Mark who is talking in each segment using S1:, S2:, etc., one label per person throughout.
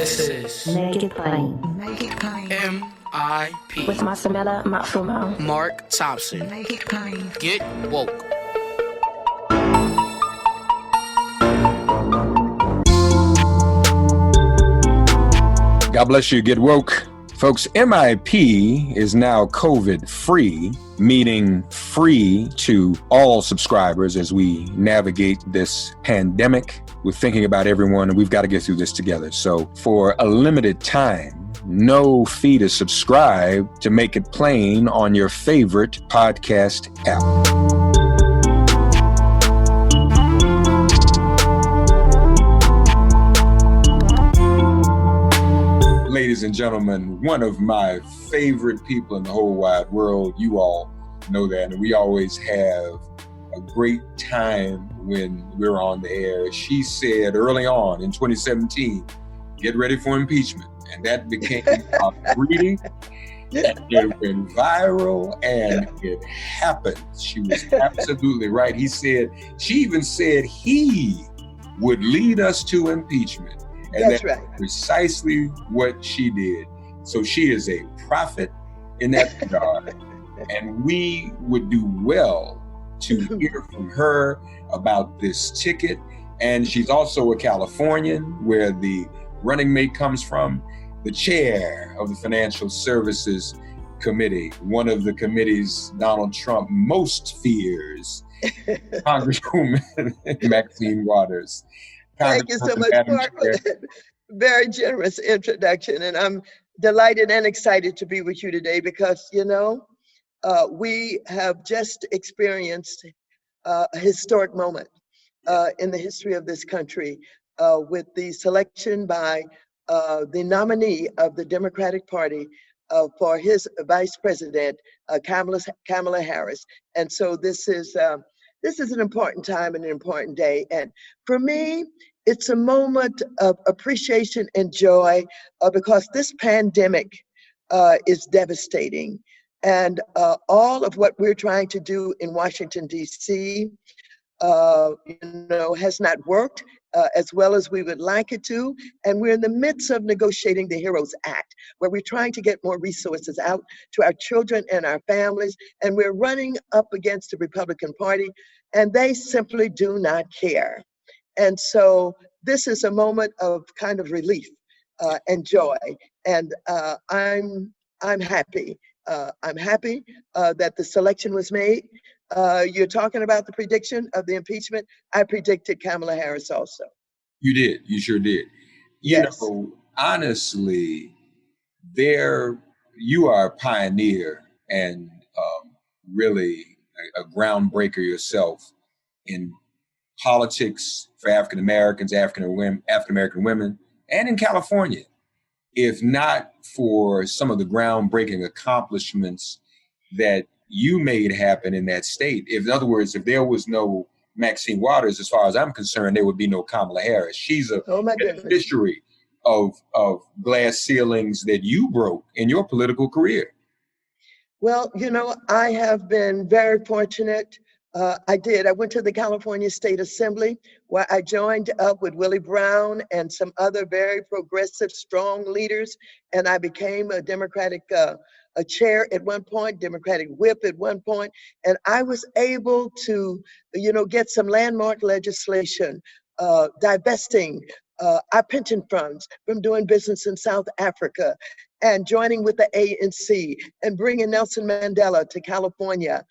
S1: This is
S2: Make It Plain.
S3: Make It Plain.
S1: MIP
S2: With Masamela Matfumo.
S1: Mark Thompson.
S3: Make It Plain.
S1: Get woke.
S4: God bless you. Get woke. Folks, MIP is now COVID-free, meaning free to all subscribers as we navigate this pandemic. We're thinking about everyone, and we've got to get through this together. So for a limited time, no fee to subscribe to Make It Plain on your favorite podcast app. Ladies and gentlemen, one of my favorite people in the whole wide world. You all know that, and we always have a great time when we're on the air. She said early on in 2017, get ready for impeachment. And that became our greeting. And it went viral, and it happened. She was absolutely right. She even said he would lead us to impeachment. And that's right. Precisely what she did. So she is a prophet in that regard. And we would do well to hear from her about this ticket. And she's also a Californian, where the running mate comes from, the chair of the Financial Services Committee, one of the committees Donald Trump most fears, Congresswoman Maxine Waters.
S5: Thank you so much, Mark, for that very generous introduction. And I'm delighted and excited to be with you today because, we have just experienced a historic moment in the history of this country with the selection by the nominee of the Democratic Party for his vice president, Kamala Harris. And so this is an important time and an important day. And for me, it's a moment of appreciation and joy because this pandemic is devastating. And all of what we're trying to do in Washington, D.C., has not worked as well as we would like it to. And we're in the midst of negotiating the HEROES Act, where we're trying to get more resources out to our children and our families. And we're running up against the Republican Party, and they simply do not care. And so this is a moment of kind of relief and joy. And I'm happy. I'm happy that the selection was made. You're talking about the prediction of the impeachment. I predicted Kamala Harris also.
S4: You did. You sure did.
S5: Yes.
S4: Honestly, you are a pioneer and really a groundbreaker yourself in politics for African Americans, African American women, and in California. If not for some of the groundbreaking accomplishments that you made happen in that state. In other words, if there was no Maxine Waters, as far as I'm concerned, there would be no Kamala Harris. She's a beneficiary of glass ceilings that you broke in your political career.
S5: Well, I have been very fortunate. I went to the California State Assembly, where I joined up with Willie Brown and some other very progressive, strong leaders, and I became a Democratic a chair at one point, Democratic whip at one point, and I was able to, get some landmark legislation divesting our pension funds from doing business in South Africa and joining with the ANC and bringing Nelson Mandela to California.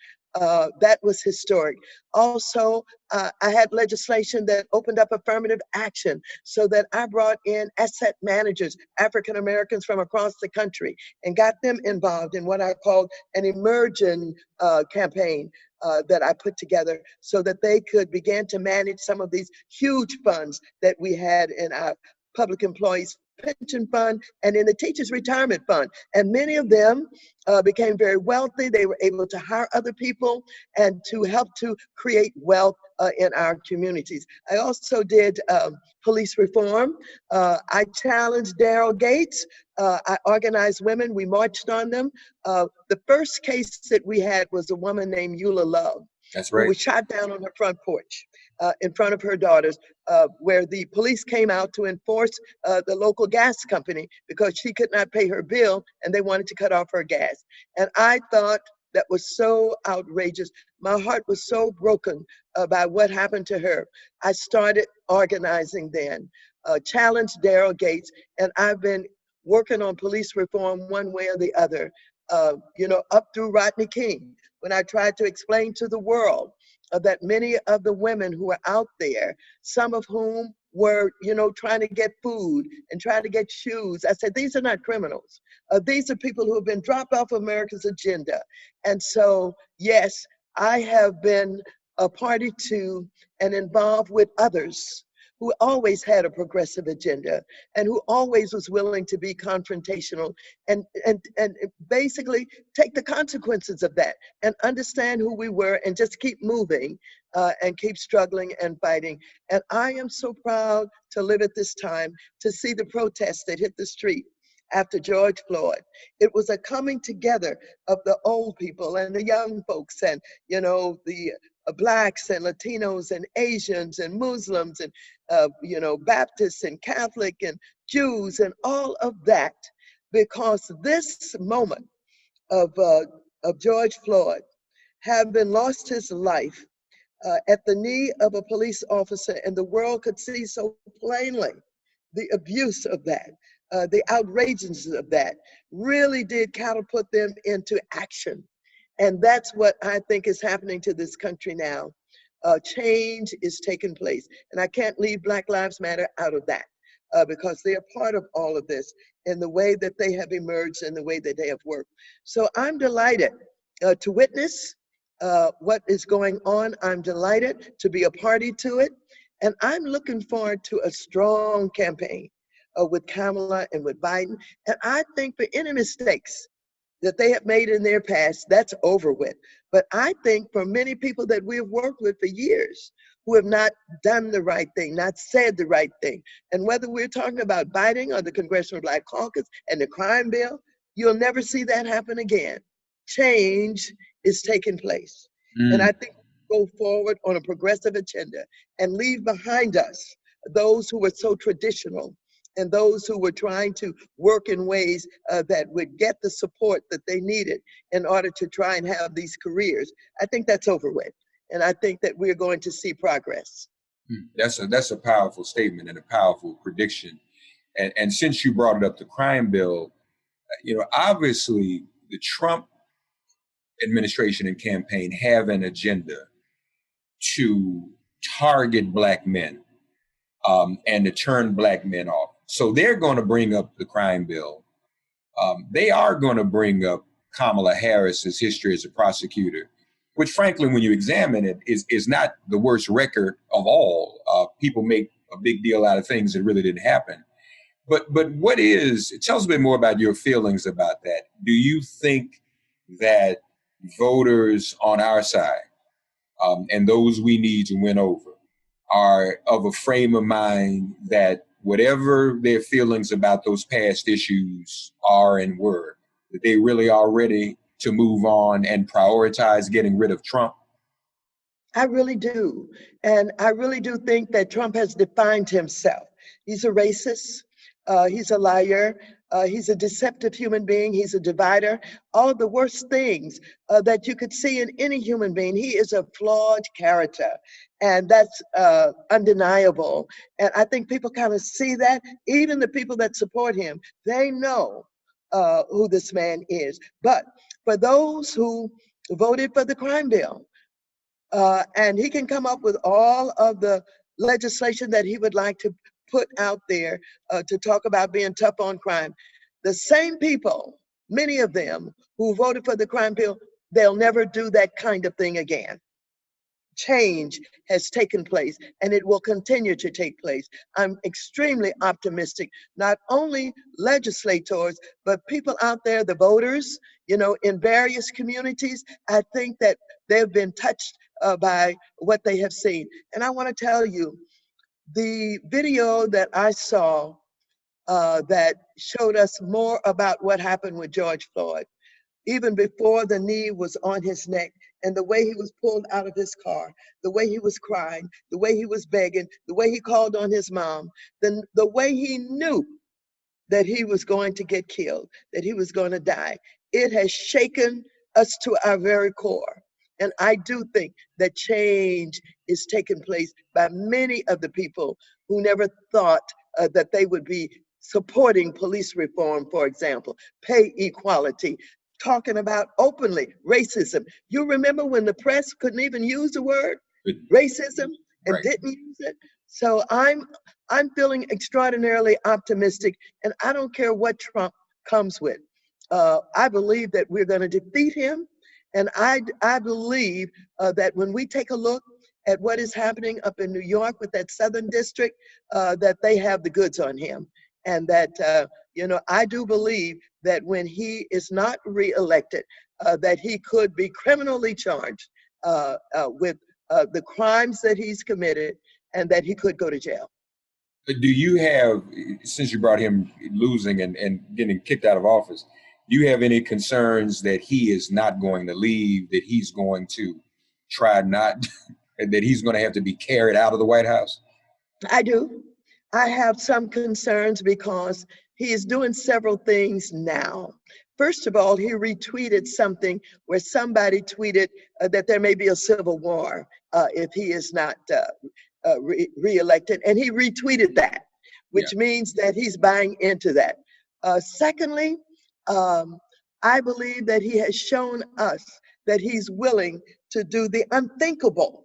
S5: That was historic. Also, I had legislation that opened up affirmative action so that I brought in asset managers, African Americans from across the country, and got them involved in what I called an immersion campaign that I put together so that they could begin to manage some of these huge funds that we had in our public employees pension fund and in the teachers retirement fund. And many of them became very wealthy. They were able to hire other people and to help to create wealth in our communities. I also did police reform. I challenged Daryl Gates. I organized women. We marched on them. The first case that we had was a woman named Eula Love.
S4: That's
S5: who
S4: right.
S5: was shot down on her front porch in front of her daughters, where the police came out to enforce the local gas company because she could not pay her bill and they wanted to cut off her gas. And I thought that was so outrageous. My heart was so broken about what happened to her. I started organizing then, challenged Daryl Gates, and I've been working on police reform one way or the other, up through Rodney King, when I tried to explain to the world that many of the women who are out there, some of whom were, trying to get food and trying to get shoes. I said, these are not criminals. These are people who have been dropped off America's agenda. And so, yes, I have been a party to and involved with others who always had a progressive agenda and who always was willing to be confrontational and basically take the consequences of that and understand who we were and just keep moving and keep struggling and fighting. And I am so proud to live at this time, to see the protests that hit the street after George Floyd. It was a coming together of the old people and the young folks and, the Blacks and Latinos and Asians and Muslims and, Baptists and Catholic and Jews and all of that, because this moment of George Floyd, having lost his life at the knee of a police officer, and the world could see so plainly the abuse of that, the outrageousness of that, really did catapult them into action. And that's what I think is happening to this country now. Change is taking place. And I can't leave Black Lives Matter out of that because they are part of all of this in the way that they have emerged and the way that they have worked. So I'm delighted to witness what is going on. I'm delighted to be a party to it. And I'm looking forward to a strong campaign with Kamala and with Biden. And I think for any mistakes that they have made in their past, that's over with. But I think for many people that we have worked with for years who have not done the right thing, not said the right thing, and whether we're talking about Biden or the Congressional Black Caucus and the crime bill, you'll never see that happen again. Change is taking place. And I think we'll go forward on a progressive agenda and leave behind us those who were so traditional and those who were trying to work in ways that would get the support that they needed in order to try and have these careers. I think that's over with. And I think that we're going to see progress.
S4: That's a powerful statement and a powerful prediction. And since you brought it up, the crime bill, obviously the Trump administration and campaign have an agenda to target Black men and to turn Black men off. So they're going to bring up the crime bill. They are going to bring up Kamala Harris's history as a prosecutor, which frankly, when you examine it, is not the worst record of all. People make a big deal out of things that really didn't happen. But tell us a bit more about your feelings about that. Do you think that voters on our side and those we need to win over are of a frame of mind that whatever their feelings about those past issues are and were, that they really are ready to move on and prioritize getting rid of Trump?
S5: I really do. And I really do think that Trump has defined himself. He's a racist. He's a liar. He's a deceptive human being. He's a divider. All the worst things that you could see in any human being. He is a flawed character. And that's undeniable. And I think people kind of see that. Even the people that support him, they know who this man is. But for those who voted for the crime bill, and he can come up with all of the legislation that he would like to put out there to talk about being tough on crime. The same people, many of them who voted for the crime bill, they'll never do that kind of thing again. Change has taken place and it will continue to take place. I'm extremely optimistic, not only legislators, but people out there, the voters, in various communities. I think that they've been touched by what they have seen. And I want to tell you, the video that I saw that showed us more about what happened with George Floyd, even before the knee was on his neck, and the way he was pulled out of his car, the way he was crying, the way he was begging, the way he called on his mom, the way he knew that he was going to get killed, that he was going to die. It has shaken us to our very core. And I do think that change is taking place by many of the people who never thought that they would be supporting police reform, for example, pay equality, talking about openly racism. You remember when the press couldn't even use the word racism and
S4: Right.
S5: didn't use it? So I'm feeling extraordinarily optimistic, and I don't care what Trump comes with. I believe that we're going to defeat him, and I believe that when we take a look at what is happening up in New York with that Southern District, that they have the goods on him, and that I do believe that when he is not reelected, that he could be criminally charged with the crimes that he's committed, and that he could go to jail.
S4: Do you have, since you brought him losing and getting kicked out of office, do you have any concerns that he is not going to leave, that he's going to try not, that he's going to have to be carried out of the White House?
S5: I do. I have some concerns because he is doing several things now. First of all, he retweeted something where somebody tweeted that there may be a civil war if he is not reelected, and he retweeted that, which means that he's buying into that. Secondly, I believe that he has shown us that he's willing to do the unthinkable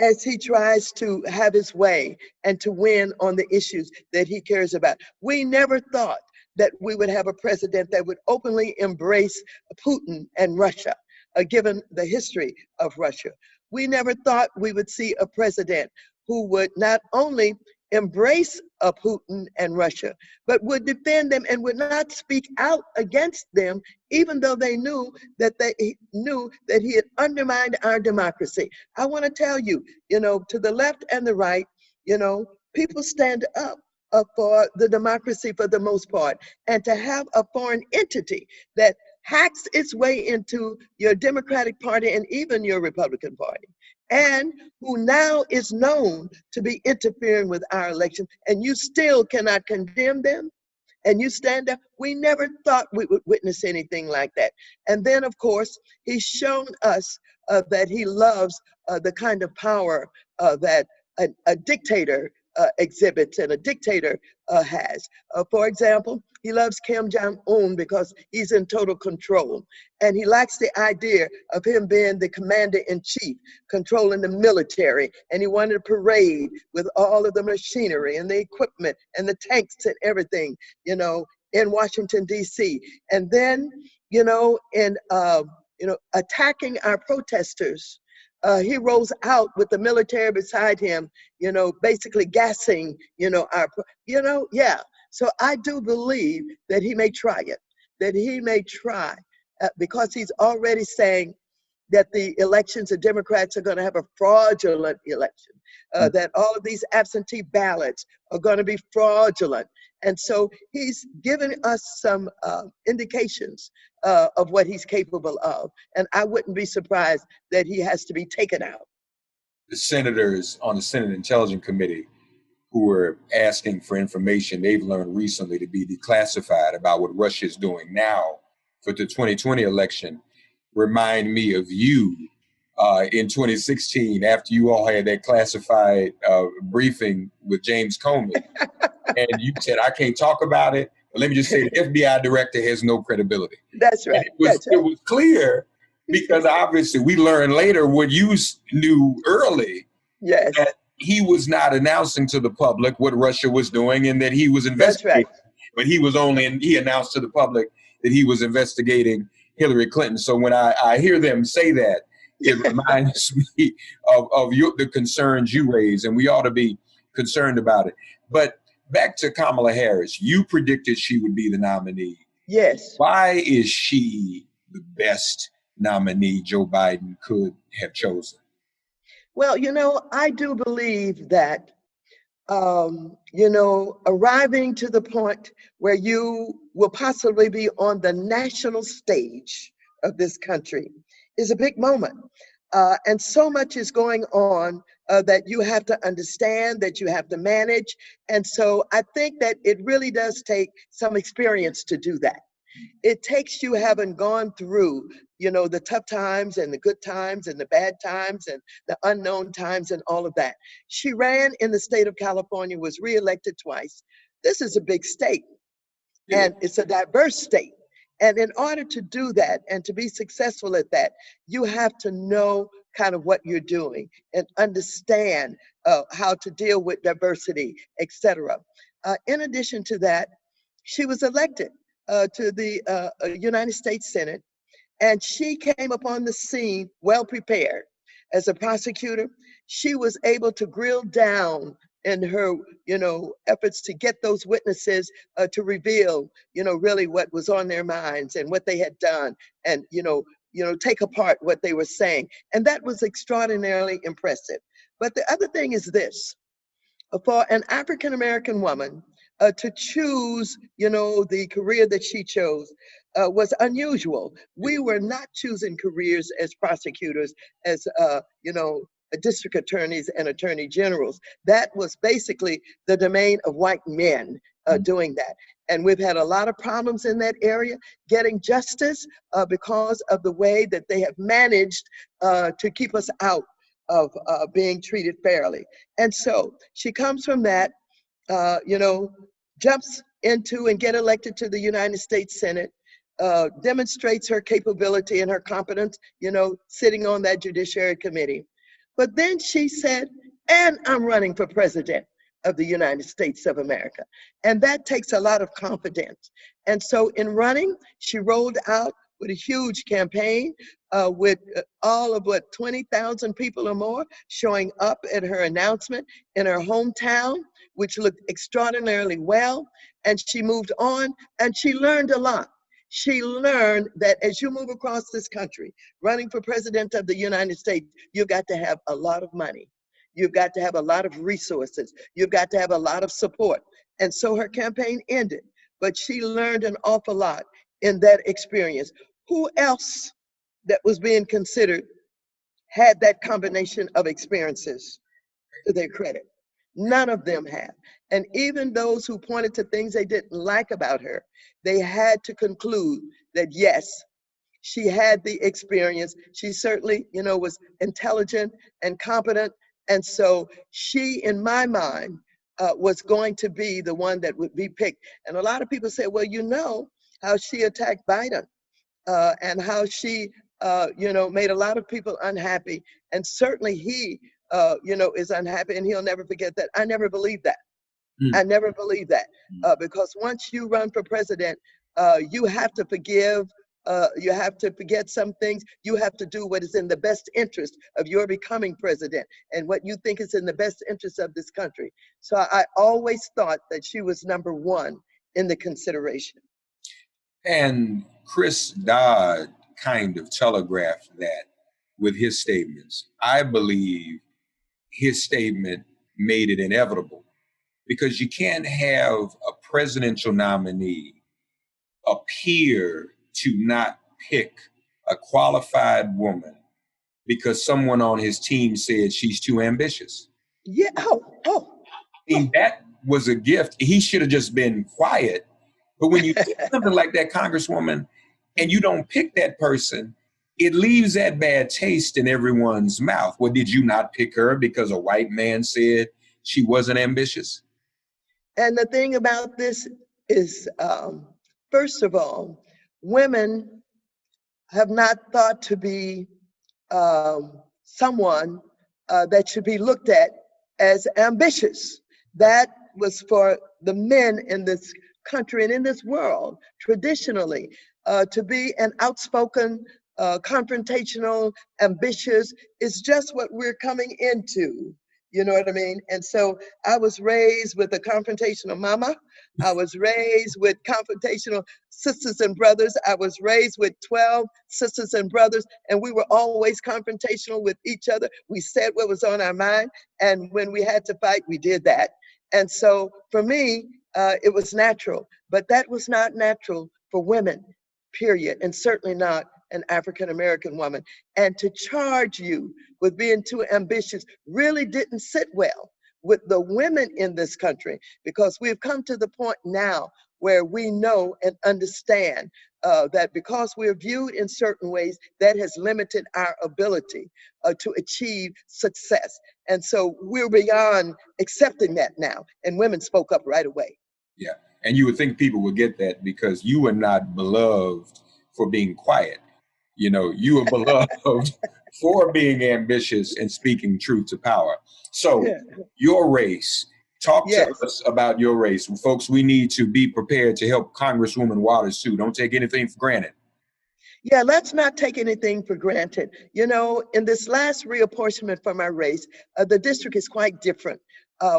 S5: as he tries to have his way and to win on the issues that he cares about. We never thought that we would have a president that would openly embrace Putin and Russia, given the history of Russia. We never thought we would see a president who would not only embrace Putin and Russia, but would defend them and would not speak out against them, even though they knew that he had undermined our democracy. I want to tell you, to the left and the right, people stand up for the democracy for the most part, and to have a foreign entity that hacks its way into your Democratic Party and even your Republican Party, and who now is known to be interfering with our election, and you still cannot condemn them, and you stand up. We never thought we would witness anything like that. And then, of course, he's shown us that he loves the kind of power that a dictator exhibits and a dictator has. For example, he loves Kim Jong-un because he's in total control. And he likes the idea of him being the commander-in-chief, controlling the military. And he wanted a parade with all of the machinery and the equipment and the tanks and everything, in Washington, D.C. And then, in attacking our protesters, he rolls out with the military beside him, basically gassing, So I do believe that he may try it, because he's already saying that the elections, the Democrats are going to have a fraudulent election, that all of these absentee ballots are going to be fraudulent. And so he's given us some indications of what he's capable of. And I wouldn't be surprised that he has to be taken out.
S4: The senators on the Senate Intelligence Committee who are asking for information they've learned recently to be declassified about what Russia is doing now for the 2020 election remind me of you in 2016 after you all had that classified briefing with James Comey. And you said, I can't talk about it, but let me just say the FBI director has no credibility.
S5: That's right.
S4: It was clear because obviously we learned later what you knew early.
S5: Yes.
S4: That he was not announcing to the public what Russia was doing and that he was investigating.
S5: That's
S4: But
S5: right.
S4: he announced to the public that he was investigating Hillary Clinton. So when I hear them say that, it reminds me of the concerns you raise, and we ought to be concerned about it. But back to Kamala Harris, you predicted she would be the nominee.
S5: Yes.
S4: Why is she the best nominee Joe Biden could have chosen?
S5: Well, I do believe that, arriving to the point where you will possibly be on the national stage of this country is a big moment. And so much is going on that you have to understand, that you have to manage. And so I think that it really does take some experience to do that. It takes you having gone through, the tough times and the good times and the bad times and the unknown times and all of that. She ran in the state of California, was reelected twice. This is a big state and it's a diverse state. And in order to do that and to be successful at that, you have to know kind of what you're doing and understand how to deal with diversity, etc. In addition to that, she was elected to the United States Senate, and she came upon the scene well prepared. As a prosecutor, she was able to grill down in her, efforts to get those witnesses to reveal, really what was on their minds and what they had done, and take apart what they were saying, and that was extraordinarily impressive. But the other thing is this: for an African American woman to choose, the career that she chose was unusual. We were not choosing careers as prosecutors, as district attorneys and attorney generals. That was basically the domain of white men doing that. And we've had a lot of problems in that area getting justice because of the way that they have managed to keep us out of being treated fairly. And so she comes from that, jumps into and get elected to the United States Senate, demonstrates her capability and her competence, sitting on that Judiciary Committee. But then she said, and I'm running for president of the United States of America. And that takes a lot of confidence. And so in running, she rolled out with a huge campaign with all of 20,000 people or more showing up at her announcement in her hometown, which looked extraordinarily well. And she moved on and she learned a lot. She learned that as you move across this country, running for president of the United States, you've got to have a lot of money. You've got to have a lot of resources. You've got to have a lot of support. And so her campaign ended, but she learned an awful lot in that experience. Who else that was being considered had that combination of experiences to their credit? None of them have. And even those who pointed to things they didn't like about her, they had to conclude that yes, she had the experience. She certainly, was intelligent and competent. And so she, in my mind, was going to be the one that would be picked. And a lot of people say, well, how she attacked Biden and how she, made a lot of people unhappy. And certainly he, is unhappy, and he'll never forget that. I never believed that. I never believed that because once you run for president, you have to forgive. You have to forget some things. You have to do what is in the best interest of your becoming president and what you think is in the best interest of this country. So I always thought that she was number one in the consideration.
S4: And Chris Dodd kind of telegraphed that with his statements. I believe his statement made it inevitable because you can't have a presidential nominee appear to not pick a qualified woman because someone on his team said she's too ambitious.
S5: Yeah.
S4: I mean, that was a gift. He should have just been quiet. But when you do something like that, Congresswoman, and you don't pick that person, it leaves that bad taste in everyone's mouth. Well, did you not pick her because a white man said she wasn't ambitious?
S5: And the thing about this is, first of all, women have not thought to be someone that should be looked at as ambitious. That was for the men in this country and in this world, traditionally, to be an outspoken, confrontational, ambitious is just what we're coming into. You know what I mean? And so I was raised with a confrontational mama. I was raised with confrontational sisters and brothers. I was raised with 12 sisters and brothers, and we were always confrontational with each other. We said what was on our mind, and when we had to fight, we did that. And so for me, it was natural, but that was not natural for women, period, and certainly not an African American woman. And to charge you with being too ambitious really didn't sit well with the women in this country, because we've come to the point now where we know and understand that because we're viewed in certain ways, that has limited our ability to achieve success. And so we're beyond accepting that now. And women spoke up right away.
S4: Yeah. And you would think people would get that because you were not beloved for being quiet. You know, you were beloved for being ambitious and speaking truth to power. So
S5: Yeah.
S4: your race, talk to
S5: Yes.
S4: us about your race. Folks, we need to be prepared to help Congresswoman Waters too. Don't take anything for granted.
S5: Yeah, let's not take anything for granted. You know, in this last reapportionment for my race, the district is quite different.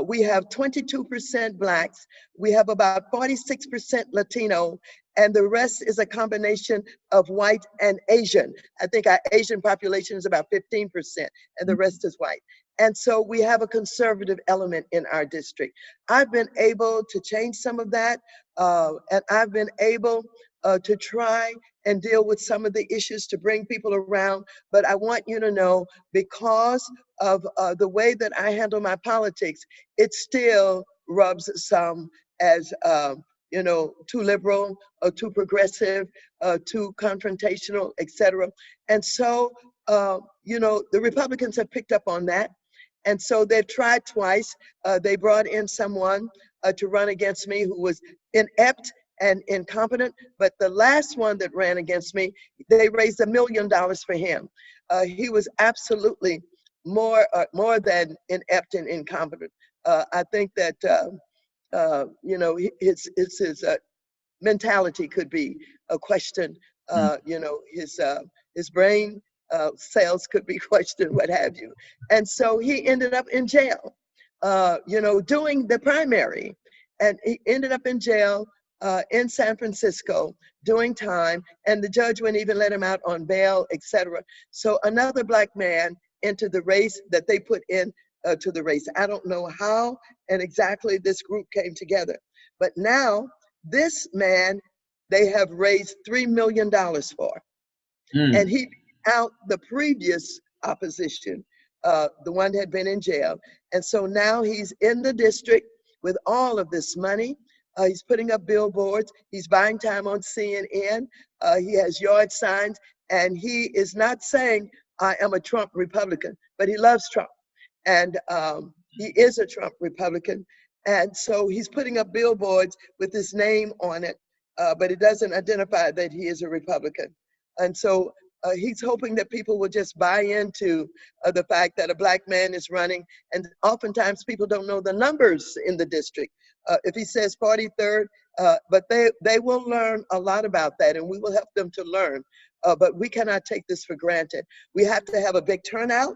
S5: We have 22% Blacks, we have about 46% Latino, and the rest is a combination of white and Asian. I think our Asian population is about 15%, and the rest is white. And so we have a conservative element in our district. I've been able to change some of that, and I've been able to try and deal with some of the issues to bring people around. But I want you to know, because of the way that I handle my politics, it still rubs some as, you know, too liberal or too progressive, too confrontational, etc. And so, you know, the Republicans have picked up on that. And so they've tried twice. They brought in someone to run against me who was inept and incompetent. But the last one that ran against me, they raised $1 million for him. He was absolutely more than inept and incompetent. I think that you know, his mentality could be questioned. You know, his brain cells could be questioned, what have you. And so he ended up in jail. You know, doing the primary, and he ended up in jail in San Francisco doing time, and the judge wouldn't even let him out on bail, etc. So another Black man entered the race that they put in to the race. I don't know how and exactly this group came together, but now this man they have raised $3 million for, and he beat out the previous opposition, the one that had been in jail. And so now he's in the district with all of this money. He's putting up billboards. He's buying time on CNN. He has yard signs. And he is not saying, I am a Trump Republican, but he loves Trump. And he is a Trump Republican. And so he's putting up billboards with his name on it, but it doesn't identify that he is a Republican. And so he's hoping that people will just buy into the fact that a Black man is running. And oftentimes people don't know the numbers in the district. If he says 43rd, but they will learn a lot about that, and we will help them to learn. But we cannot take this for granted. We have to have a big turnout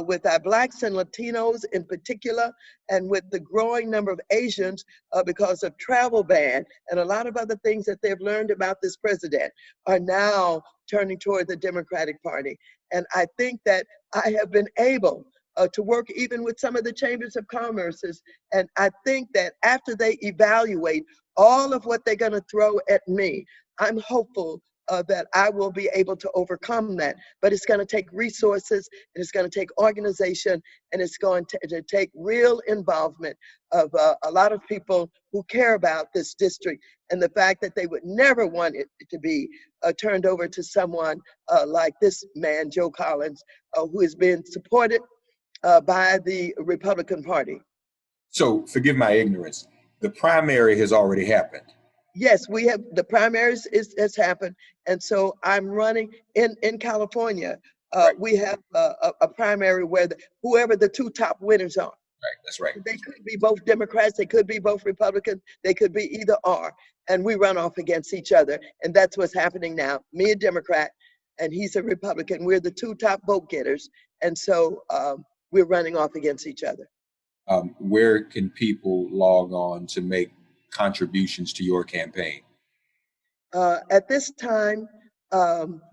S5: with our Blacks and Latinos in particular, and with the growing number of Asians because of travel ban and a lot of other things that they've learned about this president are now turning toward the Democratic Party. And I think that I have been able to work even with some of the chambers of commerces. And I think that after they evaluate all of what they're going to throw at me, I'm hopeful that I will be able to overcome that. But it's going to take resources, and it's going to take organization, and it's going to take real involvement of a lot of people who care about this district, and the fact that they would never want it to be turned over to someone like this man, Joe Collins, who has been supported by the Republican Party.
S4: So forgive my ignorance. The primary has already happened.
S5: Yes, we have, the primaries has happened. And so I'm running in California.
S4: Right.
S5: We have a primary where whoever the two top winners are.
S4: Right, that's right.
S5: They could be both Democrats, they could be both Republicans, they could be either or. And we run off against each other. And that's what's happening now. Me a Democrat, and he's a Republican. We're the two top vote getters. And so we're running off against each other.
S4: Where can people log on to make contributions to your campaign?
S5: At this time,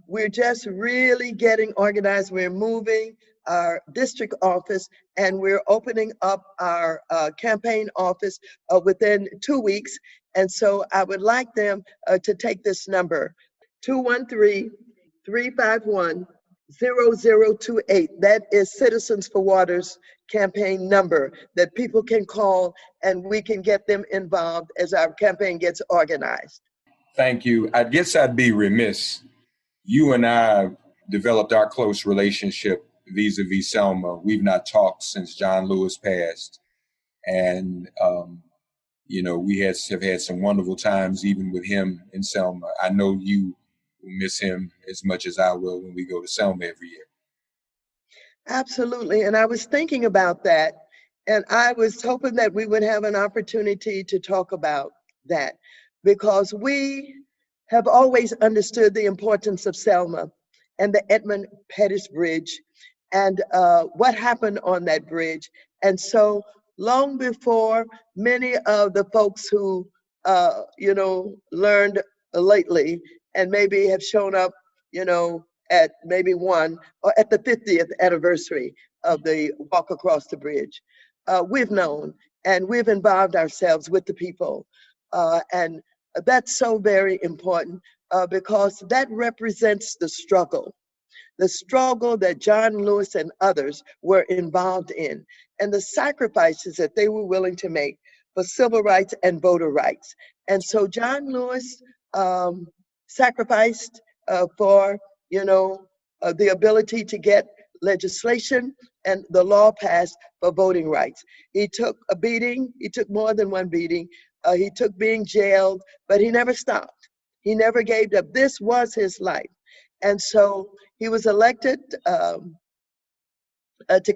S5: we're just really getting organized. We're moving our district office, and we're opening up our campaign office within 2 weeks. And so I would like them to take this number, 213-344-5885. 351-0028. That is Citizens for Water's campaign number that people can call, and we can get them involved as our campaign gets organized.
S4: Thank you. I guess I'd be remiss. You and I developed our close relationship vis-a-vis Selma. We've not talked since John Lewis passed. And, we have had some wonderful times even with him in Selma. I know you will miss him as much as I will when we go to Selma every year.
S5: Absolutely. And I was thinking about that, and I was hoping that we would have an opportunity to talk about that, because we have always understood the importance of Selma and the Edmund Pettus Bridge and what happened on that bridge. And so long before many of the folks who, learned lately and maybe have shown up, at maybe one or at the 50th anniversary of the walk across the bridge, we've known and we've involved ourselves with the people. And that's so very important because that represents the struggle that John Lewis and others were involved in, and the sacrifices that they were willing to make for civil rights and voter rights. And so John Lewis sacrificed for, the ability to get legislation and the law passed for voting rights. He took a beating, he took more than one beating, he took being jailed, but he never stopped. He never gave up. This was his life. And so he was elected to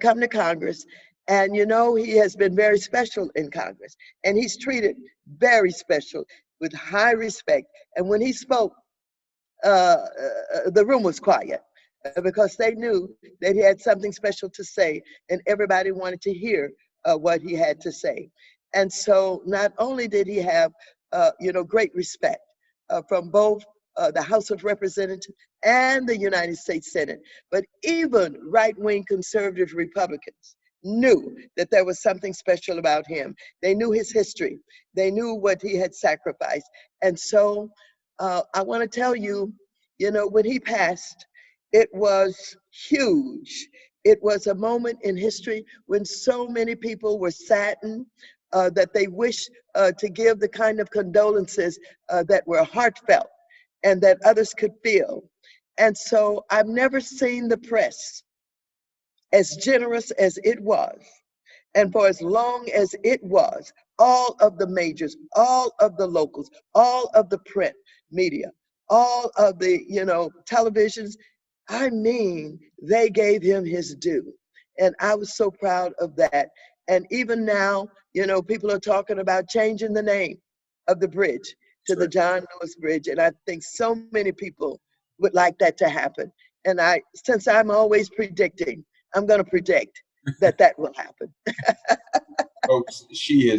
S5: come to Congress. And, he has been very special in Congress. And he's treated very special with high respect. And when he spoke, the room was quiet because they knew that he had something special to say, and everybody wanted to hear what he had to say. And so not only did he have, great respect from both the House of Representatives and the United States Senate, but even right-wing conservative Republicans knew that there was something special about him. They knew his history. They knew what he had sacrificed. And so I want to tell you, when he passed, it was huge. It was a moment in history when so many people were saddened that they wished to give the kind of condolences that were heartfelt and that others could feel. And so I've never seen the press as generous as it was, and for as long as it was. All of the majors, all of the locals, all of the print media, all of the, televisions, I mean, they gave him his due. And I was so proud of that. And even now, people are talking about changing the name of the bridge to the John Lewis Bridge. And I think so many people would like that to happen. And since I'm always predicting, I'm going to predict that will happen.
S4: Folks, she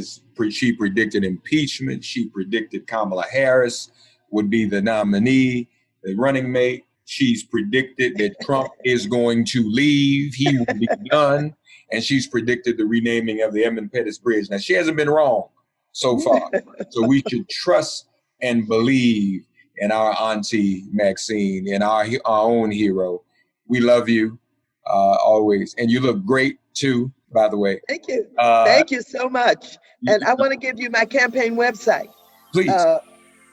S4: predicted impeachment. She predicted Kamala Harris would be the nominee, the running mate. She's predicted that Trump is going to leave. He will be done. And she's predicted the renaming of the Edmund Pettus Bridge. Now, she hasn't been wrong so far. So we should trust and believe in our auntie Maxine and our own hero. We love you always. And you look great, too, by the way.
S5: Thank you. Thank you so much. And I want to give you my campaign website.
S4: Please.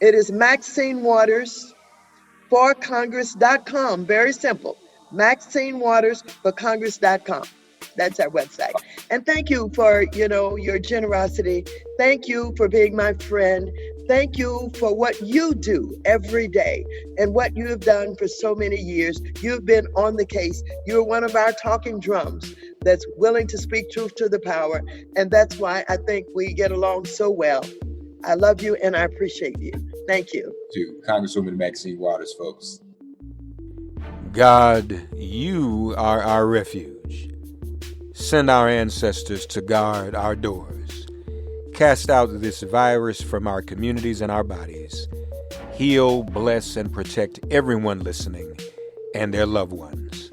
S5: It is MaxineWatersForCongress.com. Very simple. MaxineWatersForCongress.com. That's our website. And thank you for, your generosity. Thank you for being my friend. Thank you for what you do every day and what you have done for so many years. You've been on the case. You're one of our talking drums that's willing to speak truth to the power. And that's why I think we get along so well. I love you and I appreciate you. Thank you.
S4: To Congresswoman Maxine Waters, folks.
S3: God, you are our refuge. Send our ancestors to guard our doors. Cast out this virus from our communities and our bodies. Heal, bless, and protect everyone listening and their loved ones.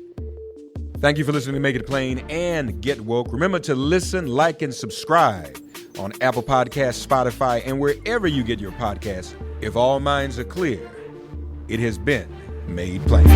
S3: Thank you for listening to Make It Plain and Get Woke. Remember to listen, like, and subscribe on Apple Podcasts, Spotify, and wherever you get your podcasts. If all minds are clear, it has been made plain.